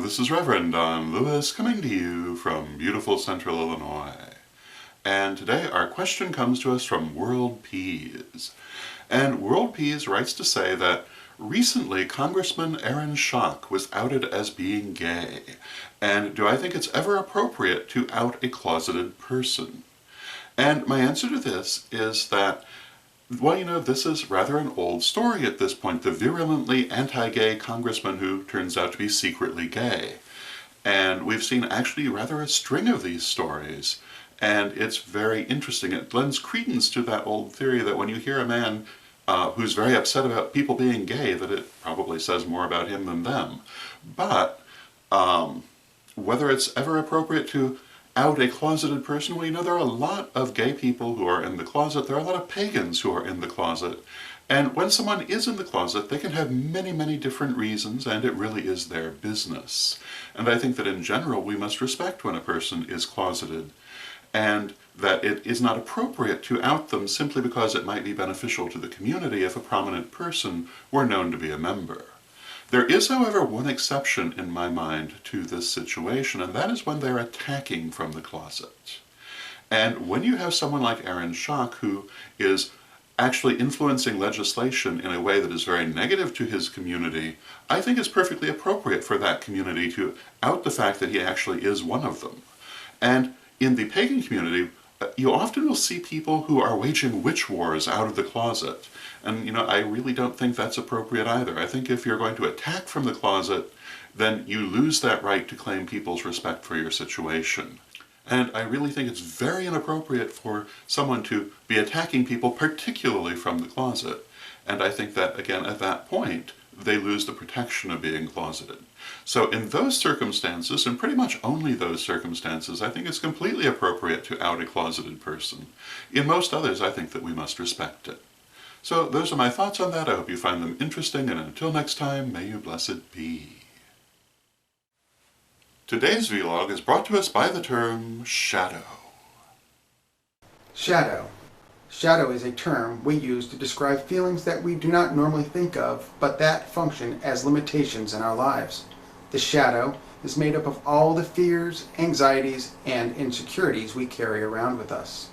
this is Reverend Don Lewis coming to you from beautiful Central Illinois. And today our question comes to us from World Peas. And World Peas writes to say that recently Congressman Aaron Schock was outed as being gay. And do I think it's ever appropriate to out a closeted person? And my answer to this is that, well, this is rather an old story at this point, the virulently anti-gay congressman who turns out to be secretly gay. And we've seen actually rather a string of these stories, and it's very interesting. It lends credence to that old theory that when you hear a man who's very upset about people being gay, that it probably says more about him than them. But whether it's ever appropriate to out a closeted person, well, there are a lot of gay people who are in the closet. There are a lot of pagans who are in the closet. And when someone is in the closet, they can have many, many different reasons, and it really is their business. And I think that in general, we must respect when a person is closeted, and that it is not appropriate to out them simply because it might be beneficial to the community if a prominent person were known to be a member. There is, however, one exception in my mind to this situation, and that is when they're attacking from the closet. And when you have someone like Aaron Schock, who is actually influencing legislation in a way that is very negative to his community, I think it's perfectly appropriate for that community to out the fact that he actually is one of them. And in the pagan community, you often will see people who are waging witch wars out of the closet. And, I really don't think that's appropriate either. I think if you're going to attack from the closet, then you lose that right to claim people's respect for your situation. And I really think it's very inappropriate for someone to be attacking people, particularly from the closet. And I think that, again, at that point, they lose the protection of being closeted. So in those circumstances, and pretty much only those circumstances, I think it's completely appropriate to out a closeted person. In most others, I think that we must respect it. So those are my thoughts on that. I hope you find them interesting, and until next time, may you blessed be. Today's vlog is brought to us by the term shadow. Shadow. Shadow is a term we use to describe feelings that we do not normally think of, but that function as limitations in our lives. The shadow is made up of all the fears, anxieties, and insecurities we carry around with us.